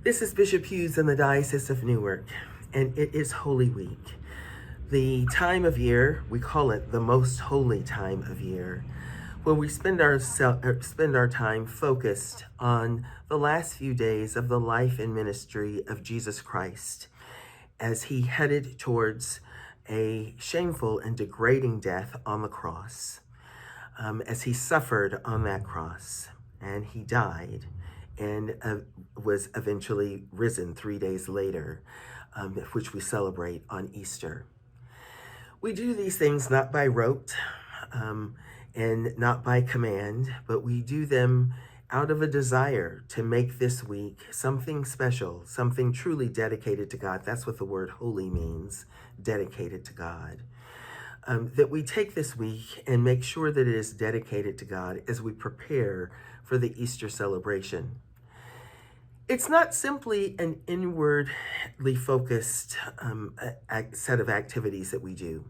This is Bishop Hughes in the Diocese of Newark, and it is Holy Week. The time of year, we call it the most holy time of year, where we spend our time focused on the last few days of the life and ministry of Jesus Christ as he headed towards a shameful and degrading death on the cross, as he suffered on that cross and he died and was eventually risen 3 days later, which we celebrate on Easter. We do these things not by rote and not by command, but we do them out of a desire to make this week something special, something truly dedicated to God. That's what the word holy means, dedicated to God. That we take this week and make sure that it is dedicated to God as we prepare for the Easter celebration. It's not simply an inwardly focused set of activities that we do.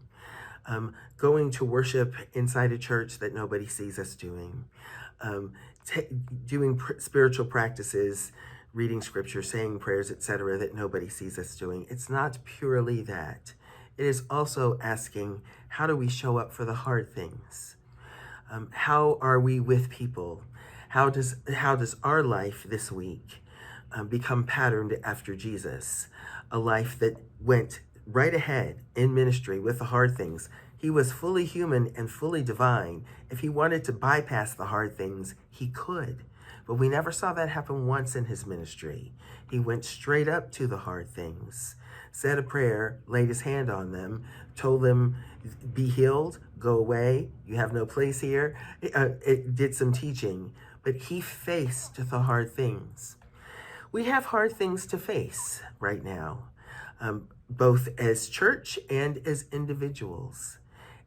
Going to worship inside a church that nobody sees us doing, doing spiritual practices, reading scripture, saying prayers, etc., that nobody sees us doing. It's not purely that. It is also asking, how do we show up for the hard things? How are we with people? How does our life this week become patterned after Jesus? A life that went right ahead in ministry with the hard things. He was fully human and fully divine. If he wanted to bypass the hard things, he could. But we never saw that happen once in his ministry. He went straight up to the hard things, said a prayer, laid his hand on them, told them, be healed, go away, you have no place here. It did some teaching, but he faced the hard things. We have hard things to face right now, both as church and as individuals.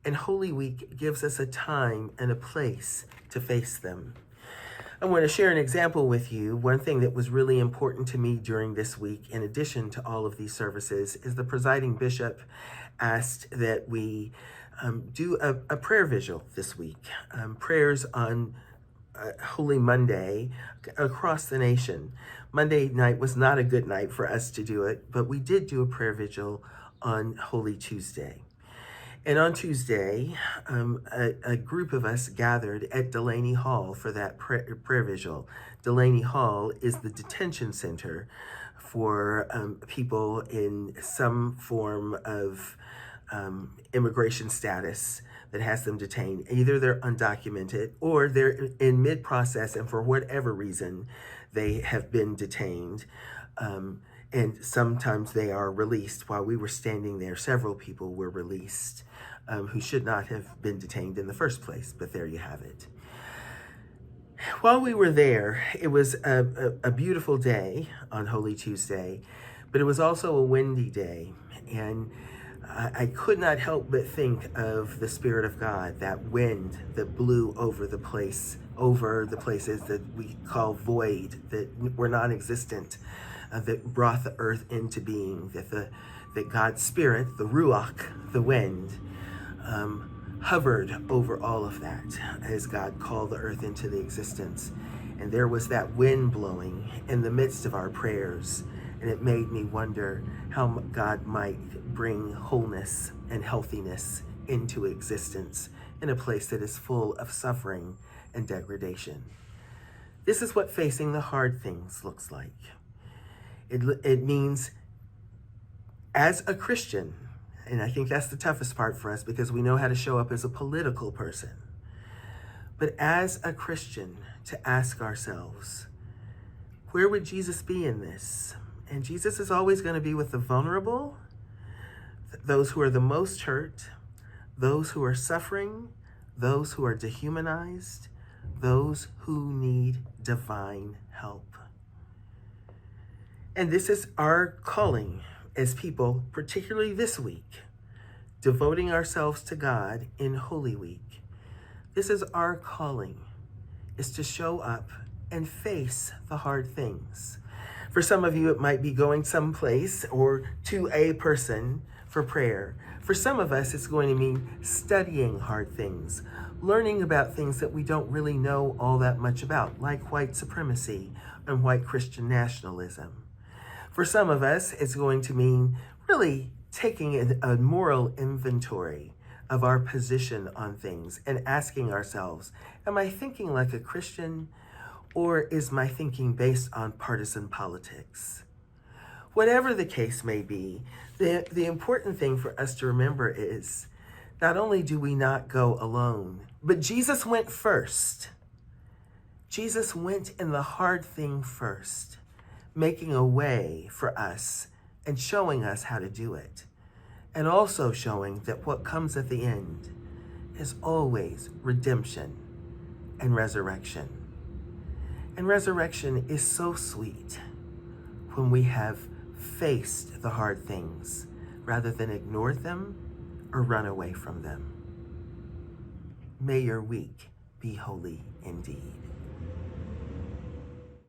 And Holy Week gives us a time and a place to face them. I want to share an example with you. One thing that was really important to me during this week, in addition to all of these services, is the presiding bishop asked that we do a prayer vigil this week. Prayers on Holy Monday across the nation. Monday night was not a good night for us to do it, but we did do a prayer on Holy Tuesday. And on Tuesday, a group of us gathered at Delaney Hall for that prayer vigil. Delaney Hall is the detention center for people in some form of immigration status that has them detained. Either they're undocumented or they're in mid-process and for whatever reason they have been detained. And sometimes they are released. While we were standing there, several people were released who should not have been detained in the first place, but there you have it. While we were there, it was a beautiful day on Holy Tuesday, but it was also a windy day. And I could not help but think of the Spirit of God, that wind that blew over the places that we call void, that were non-existent, that brought the earth into being, that God's Spirit, the Ruach, the wind, hovered over all of that as God called the earth into the existence. And there was that wind blowing in the midst of our prayers. And it made me wonder how God might bring wholeness and healthiness into existence in a place that is full of suffering and degradation. This is what facing the hard things looks like. It means, as a Christian, and I think that's the toughest part for us because we know how to show up as a political person, but as a Christian, to ask ourselves, where would Jesus be in this? And Jesus is always going to be with the vulnerable, those who are the most hurt, those who are suffering, those who are dehumanized, those who need divine help. And this is our calling as people, particularly this week, devoting ourselves to God in Holy Week. This is our calling, is to show up and face the hard things. For some of you, it might be going someplace or to a person for prayer. For some of us, it's going to mean studying hard things, learning about things that we don't really know all that much about, like white supremacy and white Christian nationalism. For some of us, it's going to mean really taking a moral inventory of our position on things and asking ourselves, am I thinking like a Christian, or is my thinking based on partisan politics? Whatever the case may be, the important thing for us to remember is not only do we not go alone, but Jesus went first. Jesus went in the hard thing first, making a way for us and showing us how to do it. And also showing that what comes at the end is always redemption and resurrection. And resurrection is so sweet when we have faced the hard things rather than ignored them or run away from them. May your week be holy indeed.